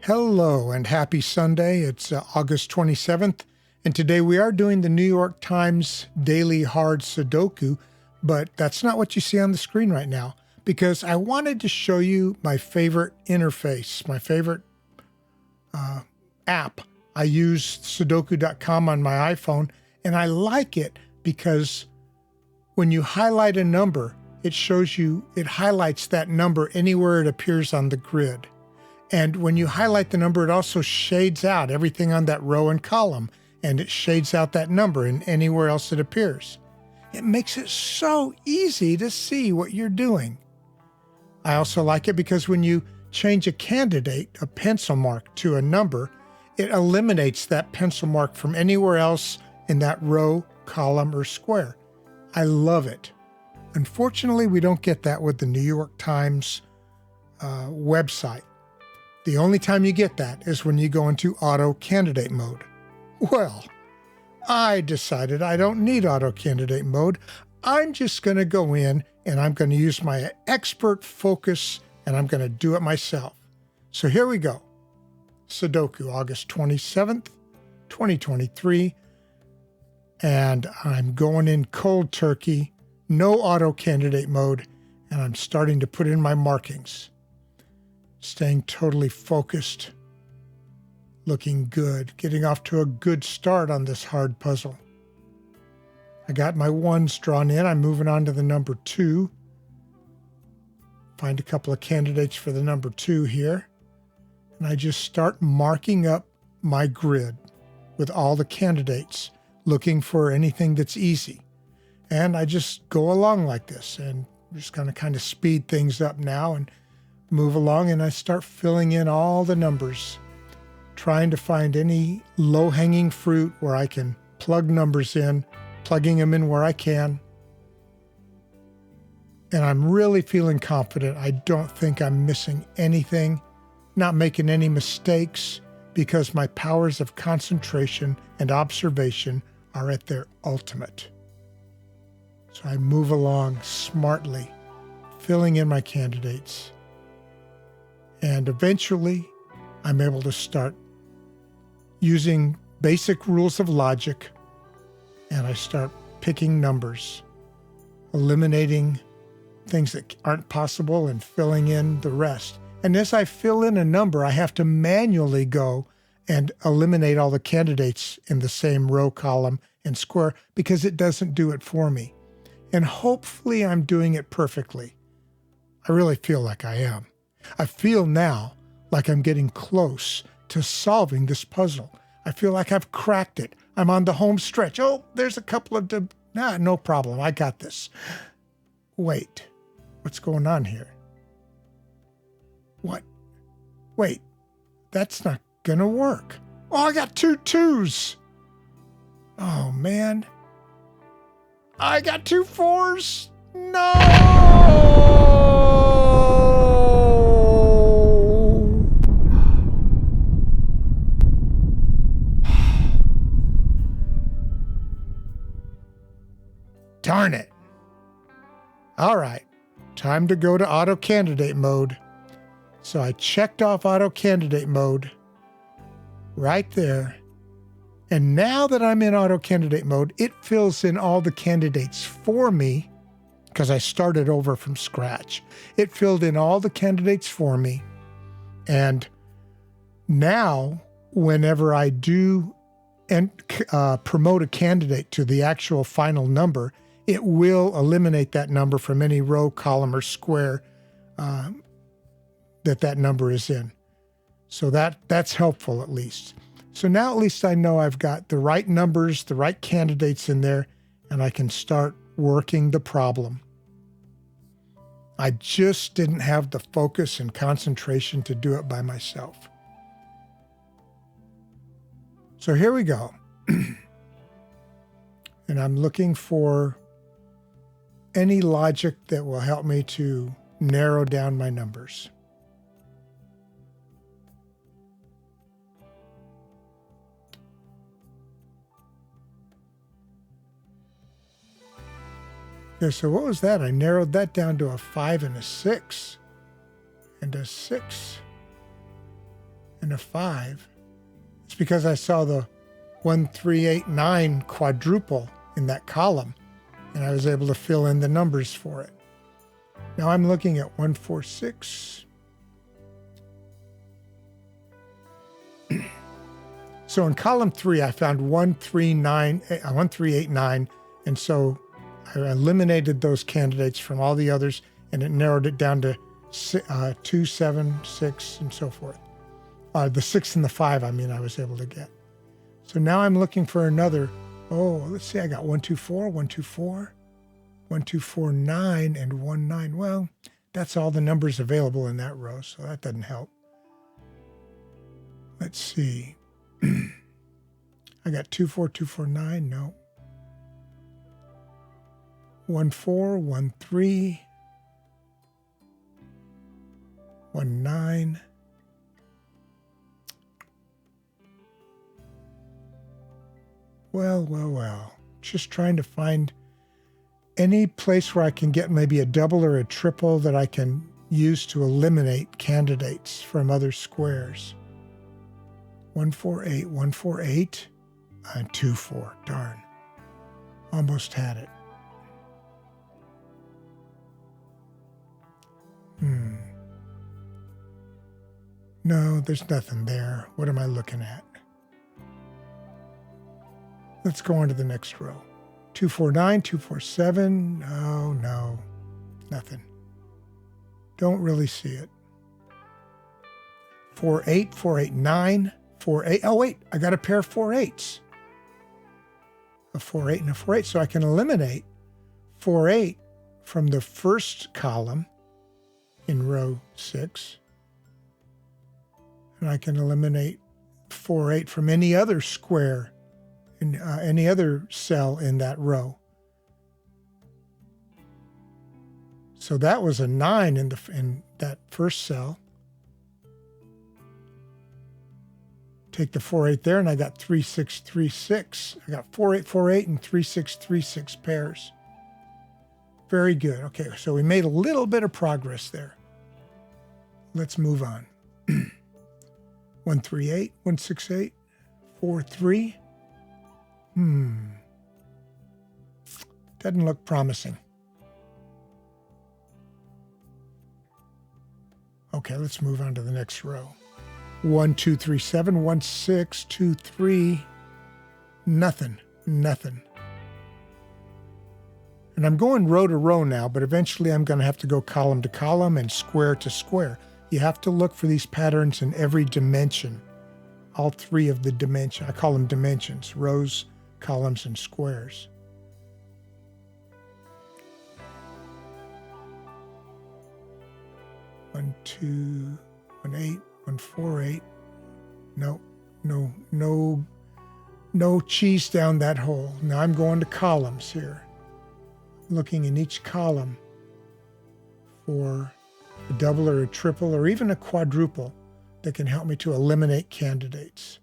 Hello and happy Sunday. It's August 27th, and today we are doing the New York Times Daily Hard Sudoku, but that's not what you see on the screen right now because I wanted to show you my favorite interface, my favorite app. I use Sudoku.com on my iPhone, and I like it because when you highlight a number, it highlights that number anywhere it appears on the grid. And when you highlight the number, it also shades out everything on that row and column, and it shades out that number in anywhere else it appears. It makes it so easy to see what you're doing. I also like it because when you change a candidate, a pencil mark, to a number, it eliminates that pencil mark from anywhere else in that row, column, or square. I love it. Unfortunately, we don't get that with the New York Times website. The only time you get that is when you go into auto candidate mode. Well, I decided I don't need auto candidate mode. I'm just going to go in and I'm going to use my expert focus and I'm going to do it myself. So here we go. Sudoku, August 27th, 2023. And I'm going in cold turkey, no auto candidate mode, and I'm starting to put in my markings. Staying totally focused, looking good, getting off to a good start on this hard puzzle. I got my ones drawn in. I'm moving on to the number 2. Find a couple of candidates for the number 2 here. And I just start marking up my grid with all the candidates, looking for anything that's easy. And I just go along like this, and I'm just going to kind of speed things up now and move along, and I start filling in all the numbers, trying to find any low-hanging fruit where I can plug numbers in, plugging them in where I can. And I'm really feeling confident. I don't think I'm missing anything, not making any mistakes, because my powers of concentration and observation are at their ultimate. So I move along smartly, filling in my candidates. And eventually, I'm able to start using basic rules of logic, and I start picking numbers, eliminating things that aren't possible and filling in the rest. And as I fill in a number, I have to manually go and eliminate all the candidates in the same row, column, and square because it doesn't do it for me. And hopefully I'm doing it perfectly. I really feel like I am. I feel now like I'm getting close to solving this puzzle. I feel like I've cracked it. I'm on the home stretch. Oh, there's a couple of... no problem. I got this. Wait, what's going on here? What? Wait, that's not gonna work. Oh, I got 2 2s. Oh, man. I got 2 4s. No! Darn it. All right, time to go to auto candidate mode. So I checked off auto candidate mode right there. And now that I'm in auto candidate mode, it fills in all the candidates for me because I started over from scratch. It filled in all the candidates for me. And now, whenever I do promote a candidate to the actual final number, it will eliminate that number from any row, column, or square that number is in. So that's helpful at least. So now at least I know I've got the right numbers, the right candidates in there, and I can start working the problem. I just didn't have the focus and concentration to do it by myself. So here we go. And I'm looking for any logic that will help me to narrow down my numbers. Okay, so what was that? I narrowed that down to a 5 and a 6, and a 6, and a 5. It's because I saw the 1, 3, 8, 9 quadruple in that column, and I was able to fill in the numbers for it. Now I'm looking at 1, 4, 6. So in column 3, I found 1, 3, 8, 9, and so I eliminated those candidates from all the others, and it narrowed it down to 2, 7, 6, and so forth. The 6 and the 5, I was able to get. So now I'm looking for another. Oh, let's see. I got 1, 2, 4, 1, 2, 4, 1, 2, 4, 9, and 1, 9. Well, that's all the numbers available in that row, so that doesn't help. Let's see. I got 2, 4, 2, 4, 9. No. 1, 4, 1, 3, 1, 9. Well. Just trying to find any place where I can get maybe a double or a triple that I can use to eliminate candidates from other squares. 1, 4, 8, 1, 4, 8, and 2, 4. Darn. Almost had it. No, there's nothing there. What am I looking at? Let's go on to the next row. 2, 4, 9, 2, 4, 7. No, nothing. Don't really see it. 4, 8, 4, 8, 9, 4, 8. Oh, wait, I got a pair of 4, 8s. A 4, 8 and a 4, 8. So I can eliminate 4, 8 from the first column in row 6. And I can eliminate 4, 8 from any other square in any other cell in that row. So that was a 9 in that first cell. Take the 4, 8 there, and I got 3, 6, 3, 6. I got 4, 8, 4, 8, and 3, 6, 3, 6 pairs. Very good. Okay, so we made a little bit of progress there. Let's move on. 1, 3, 8, 1, 6, 8, 4, 3. Doesn't look promising. Okay, let's move on to the next row. 1, 2, 3, 7, 1, 6, 2, 3. Nothing. And I'm going row to row now, but eventually I'm going to have to go column to column and square to square. You have to look for these patterns in every dimension. All 3 of the dimensions. I call them dimensions: rows, columns, and squares. One, 2, 1, 8, 1, 4, 8. No cheese down that hole. Now I'm going to columns here. Looking in each column for a double or a triple or even a quadruple that can help me to eliminate candidates.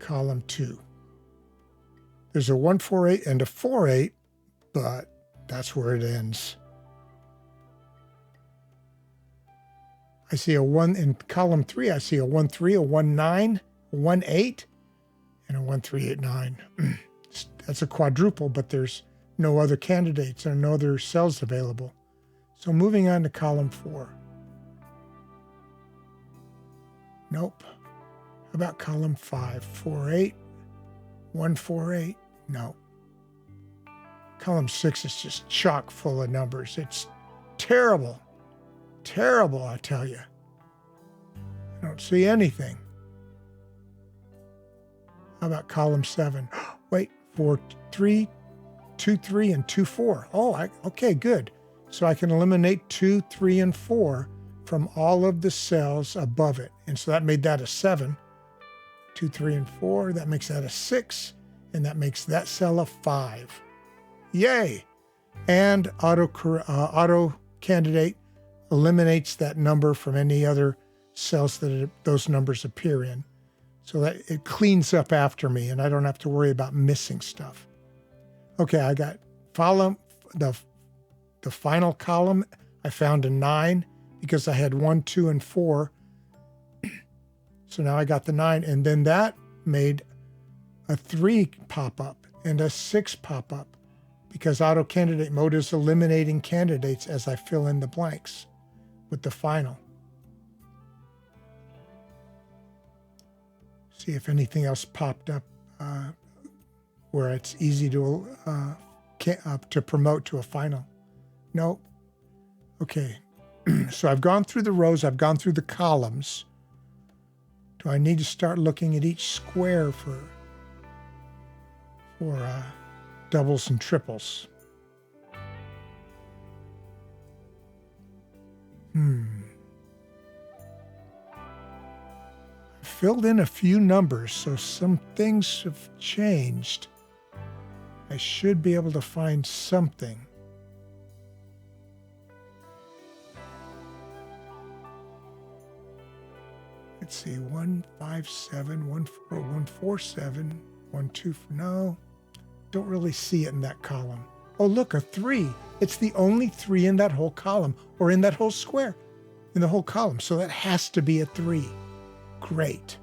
Column 2. There's a 1, 4, 8 and a 4, 8, but that's where it ends. I see a 1 in column 3. I see a 1, 3, a 1, 9, a 1, 8, and a 1, 3, 8, 9. That's a quadruple, but there's no other candidates and no other cells available. So moving on to column 4. Nope. How about column 5? 4, 8, 1, 4, 8. No. Column 6 is just chock full of numbers. It's terrible. Terrible, I tell you. I don't see anything. How about column 7? Wait, 4, 3, 2, 3, and 2, 4. Oh, okay, good. So I can eliminate 2, 3, and 4 from all of the cells above it. And so that made that a 7. 2, 3, and 4. That makes that a 6. And that makes that cell a 5. Yay! And auto candidate eliminates that number from any other cells that those numbers appear in. So that it cleans up after me and I don't have to worry about missing stuff. Okay, I got the final column. I found a 9 because I had 1, 2, and 4. So now I got the 9. And then that made a 3 pop up and a 6 pop up because auto candidate mode is eliminating candidates as I fill in the blanks with the final. See if anything else popped up where it's easy to promote to a final. Nope. Okay. So I've gone through the rows. I've gone through the columns. Do I need to start looking at each square for doubles and triples? I filled in a few numbers, so some things have changed. I should be able to find something. Let's see, 157, 147, 12. No, don't really see it in that column. Oh, look, a 3. It's the only 3 in that whole column, or in that whole square, in the whole column. So that has to be a 3. Great.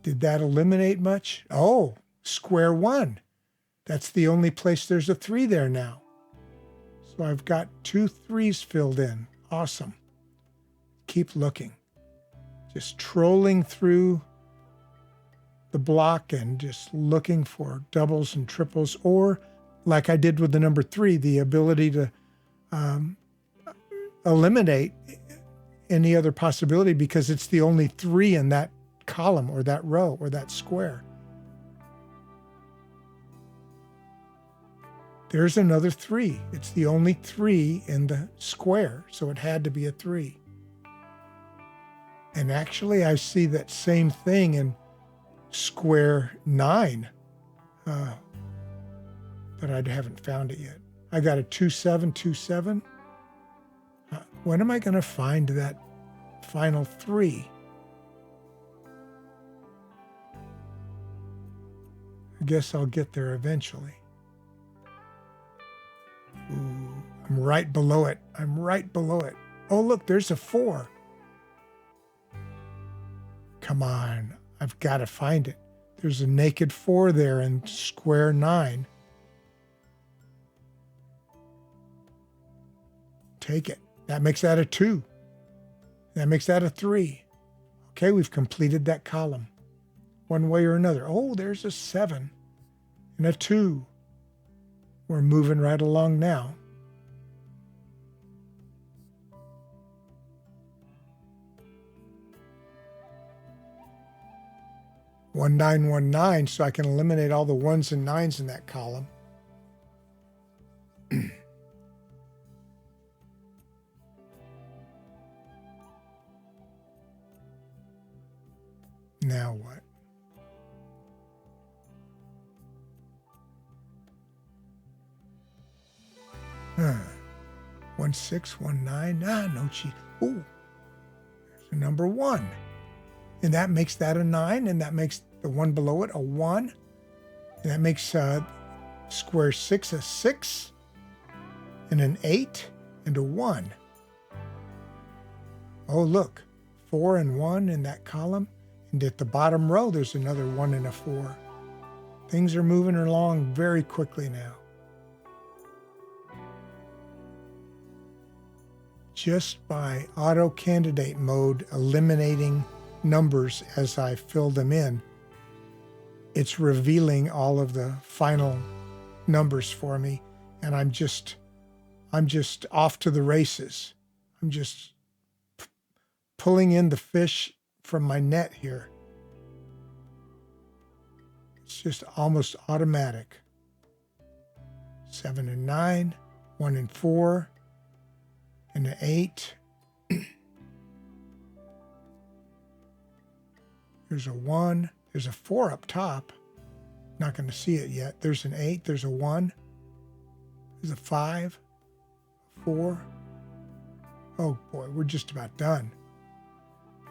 Did that eliminate much? Oh, square 1. That's the only place there's a 3 there now. So I've got 2 3s filled in. Awesome. Keep looking. Just trolling through the block and just looking for doubles and triples, or like I did with the number 3, the ability to eliminate any other possibility because it's the only 3 in that column or that row or that square. There's another 3. It's the only 3 in the square, so it had to be a 3. And actually, I see that same thing in square 9, but I haven't found it yet. I got a 2 7 2 7. When am I going to find that final 3? I guess I'll get there eventually. Ooh, I'm right below it. I'm right below it. Oh, look, there's a 4. Come on, I've got to find it. There's a naked 4 there in square 9. Take it. That makes that a 2. That makes that a 3. Okay, we've completed that column one way or another. Oh, there's a 7 and a 2. We're moving right along now. One 9 1 9, so I can eliminate all the 1s and 9s in that column. Now what? Huh. 1 6 1 9. No cheat. Oh, there's a number 1. And that makes that a 9, and that makes the one below it a 1. And that makes square 6 a 6, and an 8, and a 1. Oh, look, 4 and 1 in that column. And at the bottom row, there's another 1 and a 4. Things are moving along very quickly now. Just by auto candidate mode eliminating numbers as I fill them in, it's revealing all of the final numbers for me, and I'm just off to the races. I'm just pulling in the fish from my net here. It's just almost automatic. 7 and 9, 1 and 4, and an 8. There's a 1. There's a 4 up top. Not going to see it yet. There's an 8. There's a 1. There's a 5. 4. Oh boy, we're just about done.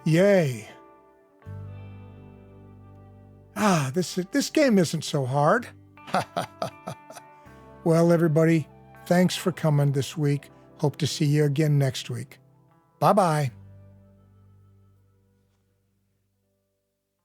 Yay. This game isn't so hard. Well, everybody, Thanks for coming this week. Hope to see you again next week. Bye-bye.